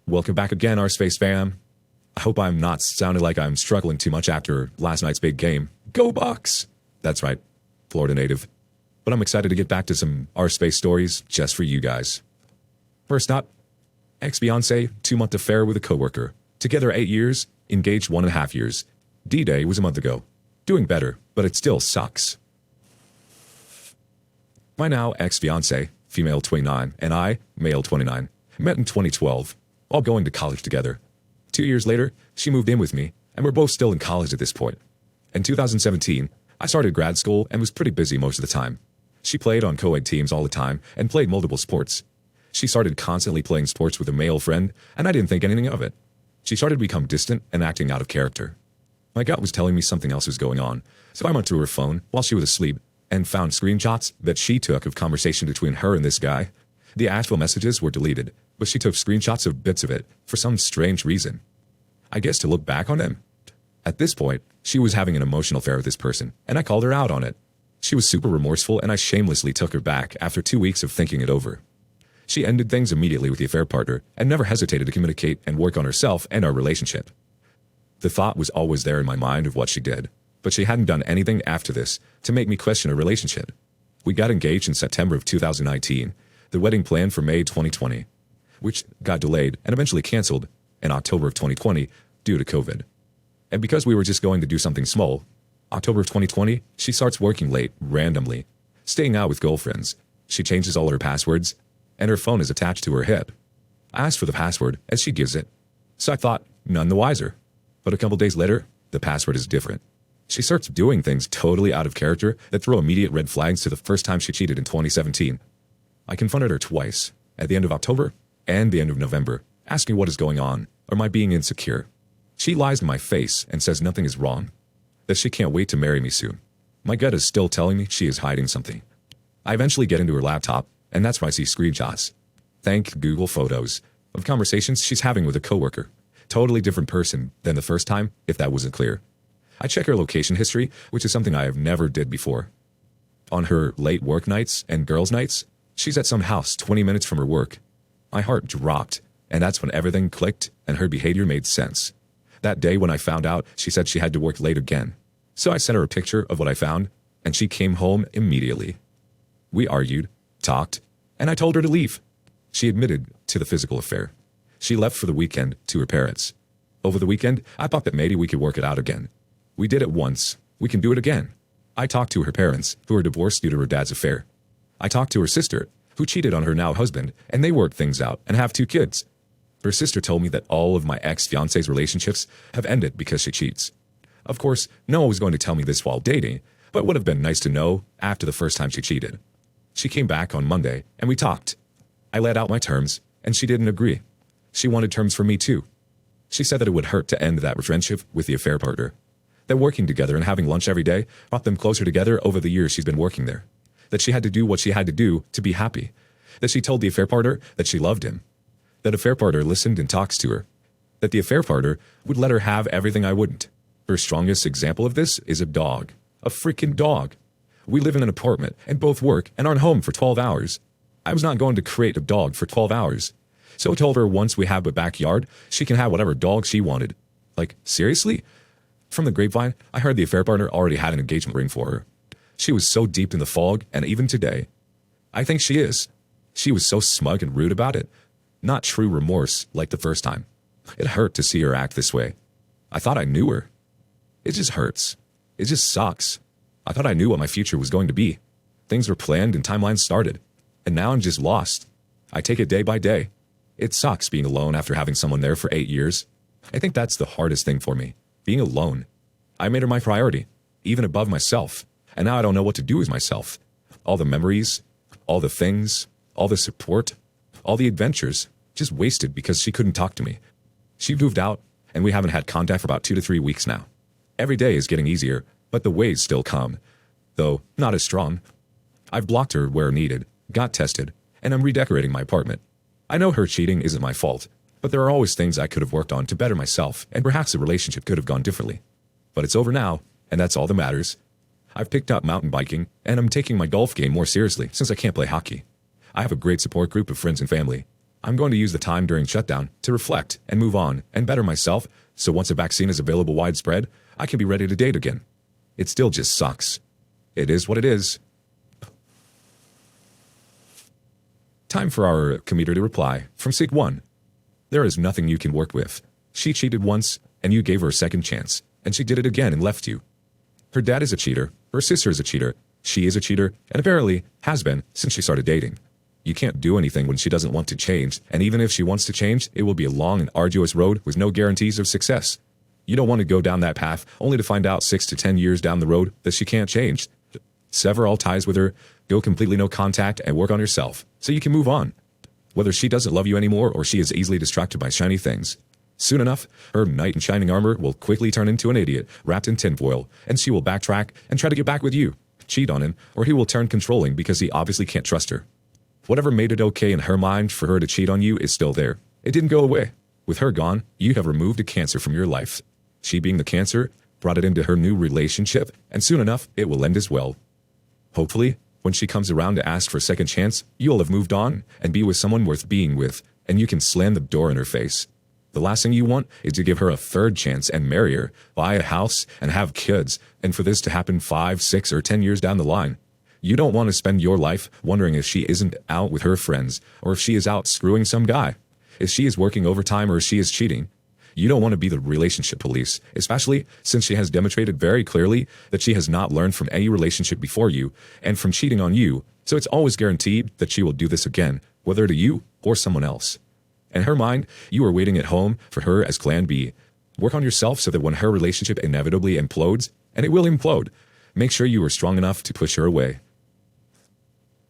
Welcome back again, our space fam. I hope I'm not sounding like I'm struggling too much after last night's big game. Go Bucks! That's right, Florida native. But I'm excited to get back to some our space stories just for you guys. First up, ex-fiancé, 2-month affair with a coworker. Together 8 years, engaged 1.5 years. D-Day was a month ago. Doing better, but it still sucks. My now ex-fiancé, female 29, and I, male 29, met in 2012, all going to college together. 2 years later, she moved in with me, and we're both still in college at this point. In 2017, I started grad school and was pretty busy most of the time. She played on co-ed teams all the time and played multiple sports. She started constantly playing sports with a male friend, and I didn't think anything of it. She started to become distant and acting out of character. My gut was telling me something else was going on, so I went to her phone while she was asleep and found screenshots that she took of conversation between her and this guy. The actual messages were deleted, but she took screenshots of bits of it for some strange reason. I guess to look back on them. At this point, she was having an emotional affair with this person, and I called her out on it. She was super remorseful, and I shamelessly took her back after 2 weeks of thinking it over. She ended things immediately with the affair partner and never hesitated to communicate and work on herself and our relationship. The thought was always there in my mind of what she did, but she hadn't done anything after this to make me question our relationship. We got engaged in September of 2019, the wedding planned for May 2020, which got delayed and eventually canceled in October of 2020 due to COVID. And because we were just going to do something small, October of 2020, she starts working late, randomly, staying out with girlfriends. She changes all her passwords, and her phone is attached to her hip. I asked for the password, and she gives it. So I thought, none the wiser. But a couple days later, the password is different. She starts doing things totally out of character that throw immediate red flags to the first time she cheated in 2017. I confronted her twice, at the end of October and the end of November, asking what is going on, or am I being insecure? She lies in my face and says nothing is wrong, that she can't wait to marry me soon. My gut is still telling me she is hiding something. I eventually get into her laptop, and that's when I see screenshots. Thank Google Photos of conversations she's having with a coworker. Totally different person than the first time, if that wasn't clear. I check her location history, which is something I have never did before. On her late work nights and girls' nights, she's at some house 20 minutes from her work. My heart dropped, and that's when everything clicked and her behavior made sense. That day when I found out, she said she had to work late again. So I sent her a picture of what I found, and she came home immediately. We argued, talked, and I told her to leave. She admitted to the physical affair. She left for the weekend to her parents. Over the weekend, I thought that maybe we could work it out again. We did it once. We can do it again. I talked to her parents, who are divorced due to her dad's affair. I talked to her sister, who cheated on her now husband, and they worked things out and have 2 kids. Her sister told me that all of my ex-fiancé's relationships have ended because she cheats. Of course, no one was going to tell me this while dating, but it would have been nice to know after the first time she cheated. She came back on Monday, and we talked. I laid out my terms, and she didn't agree. She wanted terms for me too. She said that it would hurt to end that friendship with the affair partner. That working together and having lunch every day brought them closer together over the years she's been working there. That she had to do what she had to do to be happy. That she told the affair partner that she loved him. That affair partner listened and talks to her. That the affair partner would let her have everything I wouldn't. Her strongest example of this is a dog. A freaking dog. We live in an apartment and both work and aren't home for 12 hours. I was not going to create a dog for 12 hours. So I told her once we have a backyard, she can have whatever dog she wanted. Like, seriously? From the grapevine, I heard the affair partner already had an engagement ring for her. She was so deep in the fog, and even today, I think she is. She was so smug and rude about it. Not true remorse like the first time. It hurt to see her act this way. I thought I knew her. It just hurts. It just sucks. I thought I knew what my future was going to be. Things were planned and timelines started. And now I'm just lost. I take it day by day. It sucks being alone after having someone there for 8 years. I think that's the hardest thing for me. Being alone. I made her my priority, even above myself. And now I don't know what to do with myself. All the memories, all the things, all the support, all the adventures, just wasted because she couldn't talk to me. She moved out, and we haven't had contact for about 2 to 3 weeks now. Every day is getting easier, but the waves still come, though not as strong. I've blocked her where needed, got tested, and I'm redecorating my apartment. I know her cheating isn't my fault, but there are always things I could have worked on to better myself, and perhaps the relationship could have gone differently. But it's over now, and that's all that matters. I've picked up mountain biking, and I'm taking my golf game more seriously since I can't play hockey. I have a great support group of friends and family. I'm going to use the time during shutdown to reflect and move on and better myself, so once a vaccine is available widespread, I can be ready to date again. It still just sucks. It is what it is. Time for our community reply from Sig 1. There is nothing you can work with. She cheated once, and you gave her a second chance, and she did it again and left you. Her dad is a cheater, her sister is a cheater, she is a cheater, and apparently has been since she started dating. You can't do anything when she doesn't want to change, and even if she wants to change, it will be a long and arduous road with no guarantees of success. You don't want to go down that path only to find out 6 to 10 years down the road that she can't change. Sever all ties with her, go completely no contact, and work on yourself so you can move on. Whether she doesn't love you anymore or she is easily distracted by shiny things. Soon enough, her knight in shining armor will quickly turn into an idiot wrapped in tinfoil, and she will backtrack and try to get back with you, cheat on him, or he will turn controlling because he obviously can't trust her. Whatever made it okay in her mind for her to cheat on you is still there. It didn't go away. With her gone, you have removed a cancer from your life. She, being the cancer, brought it into her new relationship, and soon enough, it will end as well. Hopefully, when she comes around to ask for a second chance, you'll have moved on and be with someone worth being with, and you can slam the door in her face. The last thing you want is to give her a third chance and marry her, buy a house, and have kids, and for this to happen 5, 6, or 10 years down the line. You don't want to spend your life wondering if she isn't out with her friends, or if she is out screwing some guy, if she is working overtime or if she is cheating. You don't want to be the relationship police, especially since she has demonstrated very clearly that she has not learned from any relationship before you and from cheating on you, so it's always guaranteed that she will do this again, whether to you or someone else. In her mind, you are waiting at home for her as Plan B. Work on yourself so that when her relationship inevitably implodes, and it will implode, make sure you are strong enough to push her away.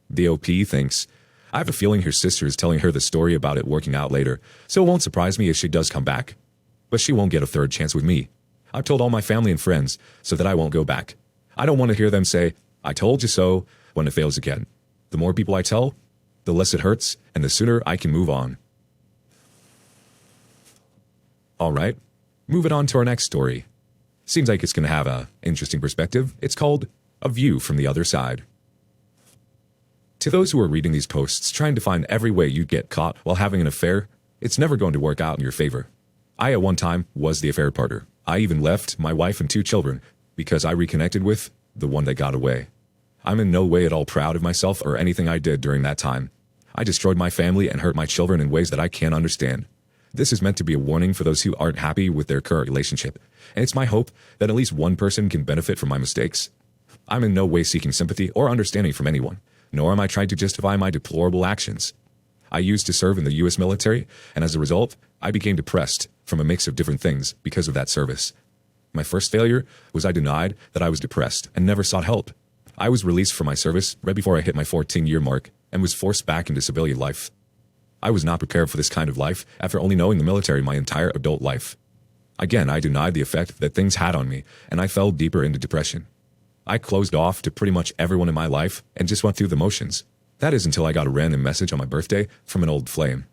The OP thinks, I have a feeling her sister is telling her the story about it working out later, so it won't surprise me if she does come back. But she won't get a third chance with me. I've told all my family and friends so that I won't go back. I don't want to hear them say, I told you so, when it fails again. The more people I tell, the less it hurts, and the sooner I can move on. All right, moving on to our next story. Seems like it's going to have an interesting perspective. It's called A View from the Other Side. To those who are reading these posts trying to find every way you'd get caught while having an affair, it's never going to work out in your favor. I at one time was the affair partner. I even left my wife and 2 children because I reconnected with the one that got away. I'm in no way at all proud of myself or anything I did during that time. I destroyed my family and hurt my children in ways that I can't understand. This is meant to be a warning for those who aren't happy with their current relationship, and it's my hope that at least one person can benefit from my mistakes. I'm in no way seeking sympathy or understanding from anyone, nor am I trying to justify my deplorable actions. I used to serve in the U.S. military, and as a result, I became depressed from a mix of different things because of that service. My first failure was I denied that I was depressed and never sought help. I was released from my service right before I hit my 14-year mark and was forced back into civilian life. I was not prepared for this kind of life after only knowing the military my entire adult life. Again, I denied the effect that things had on me, and I fell deeper into depression. I closed off to pretty much everyone in my life and just went through the motions. That is until I got a random message on my birthday from an old flame.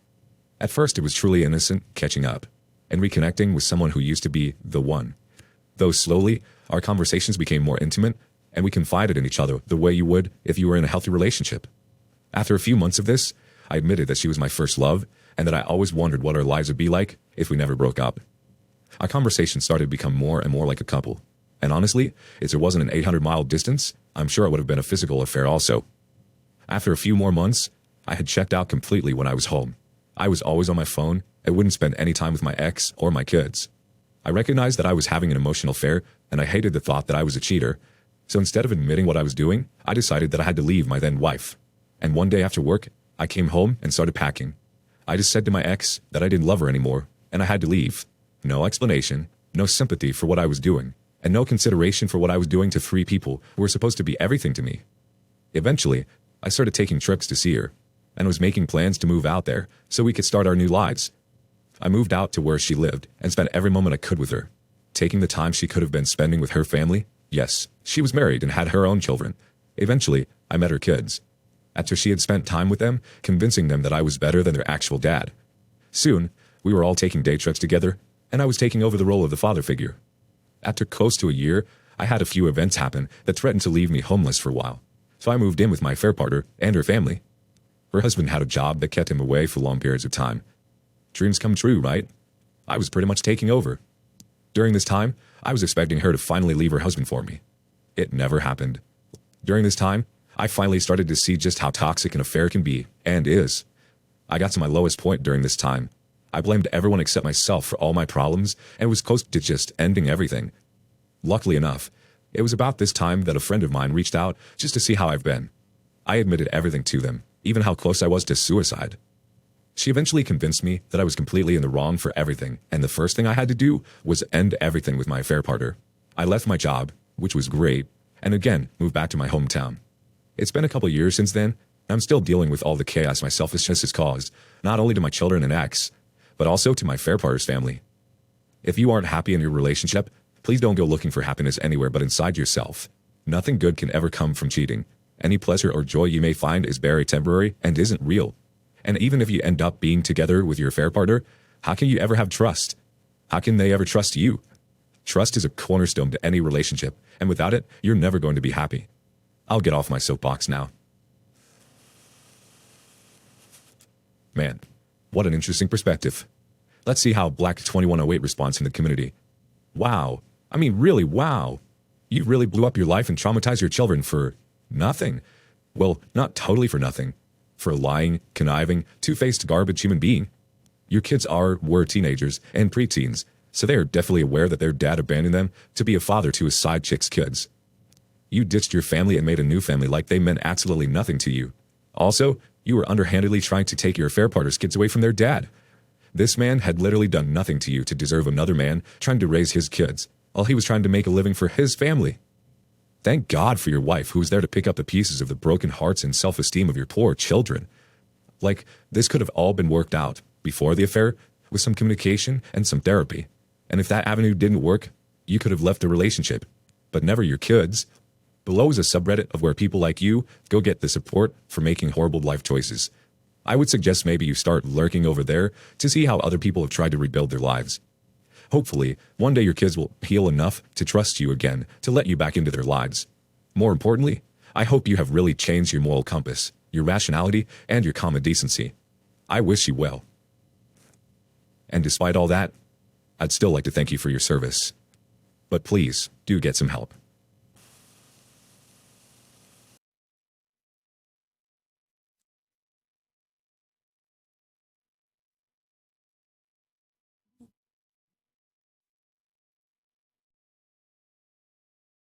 At first, it was truly innocent catching up and reconnecting with someone who used to be the one. Though slowly, our conversations became more intimate, and we confided in each other the way you would if you were in a healthy relationship. After a few months of this, I admitted that she was my first love, and that I always wondered what our lives would be like if we never broke up. Our conversation started to become more and more like a couple. And honestly, if there wasn't an 800-mile distance, I'm sure it would have been a physical affair also. After a few more months, I had checked out completely when I was home. I was always on my phone and wouldn't spend any time with my ex or my kids. I recognized that I was having an emotional affair, and I hated the thought that I was a cheater. So instead of admitting what I was doing, I decided that I had to leave my then wife. And one day after work, I came home and started packing. I just said to my ex that I didn't love her anymore, and I had to leave. No explanation, no sympathy for what I was doing, and no consideration for what I was doing to 3 people who were supposed to be everything to me. Eventually, I started taking trips to see her, and was making plans to move out there so we could start our new lives. I moved out to where she lived and spent every moment I could with her, taking the time she could have been spending with her family. Yes, she was married and had her own children. Eventually, I met her kids. After she had spent time with them, convincing them that I was better than their actual dad. Soon, we were all taking day trips together, and I was taking over the role of the father figure. After close to a year, I had a few events happen that threatened to leave me homeless for a while, so I moved in with my affair partner and her family. Her husband had a job that kept him away for long periods of time. Dreams come true, right? I was pretty much taking over. During this time, I was expecting her to finally leave her husband for me. It never happened. During this time, I finally started to see just how toxic an affair can be, and is. I got to my lowest point during this time. I blamed everyone except myself for all my problems and was close to just ending everything. Luckily enough, it was about this time that a friend of mine reached out just to see how I've been. I admitted everything to them, even how close I was to suicide. She eventually convinced me that I was completely in the wrong for everything, and the first thing I had to do was end everything with my affair partner. I left my job, which was great, and again moved back to my hometown. It's been a couple years since then, and I'm still dealing with all the chaos my selfishness has caused, not only to my children and ex, but also to my affair partner's family. If you aren't happy in your relationship, please don't go looking for happiness anywhere but inside yourself. Nothing good can ever come from cheating. Any pleasure or joy you may find is very temporary and isn't real. And even if you end up being together with your affair partner, how can you ever have trust? How can they ever trust you? Trust is a cornerstone to any relationship, and without it, you're never going to be happy. I'll get off my soapbox now. Man, what an interesting perspective. Let's see how Black 2108 responds in the community. Wow. I mean, really, wow. You really blew up your life and traumatized your children for nothing. Well, not totally for nothing. For a lying, conniving, two-faced garbage human being. Your kids were teenagers and preteens, so they are definitely aware that their dad abandoned them to be a father to his side chick's kids. You ditched your family and made a new family like they meant absolutely nothing to you. Also, you were underhandedly trying to take your affair partner's kids away from their dad. This man had literally done nothing to you to deserve another man trying to raise his kids, while he was trying to make a living for his family. Thank God for your wife who was there to pick up the pieces of the broken hearts and self-esteem of your poor children. Like, this could have all been worked out before the affair with some communication and some therapy. And if that avenue didn't work, you could have left the relationship, but never your kids. Below is a subreddit of where people like you go get the support for making horrible life choices. I would suggest maybe you start lurking over there to see how other people have tried to rebuild their lives. Hopefully, one day your kids will heal enough to trust you again to let you back into their lives. More importantly, I hope you have really changed your moral compass, your rationality, and your common decency. I wish you well. And despite all that, I'd still like to thank you for your service. But please, do get some help.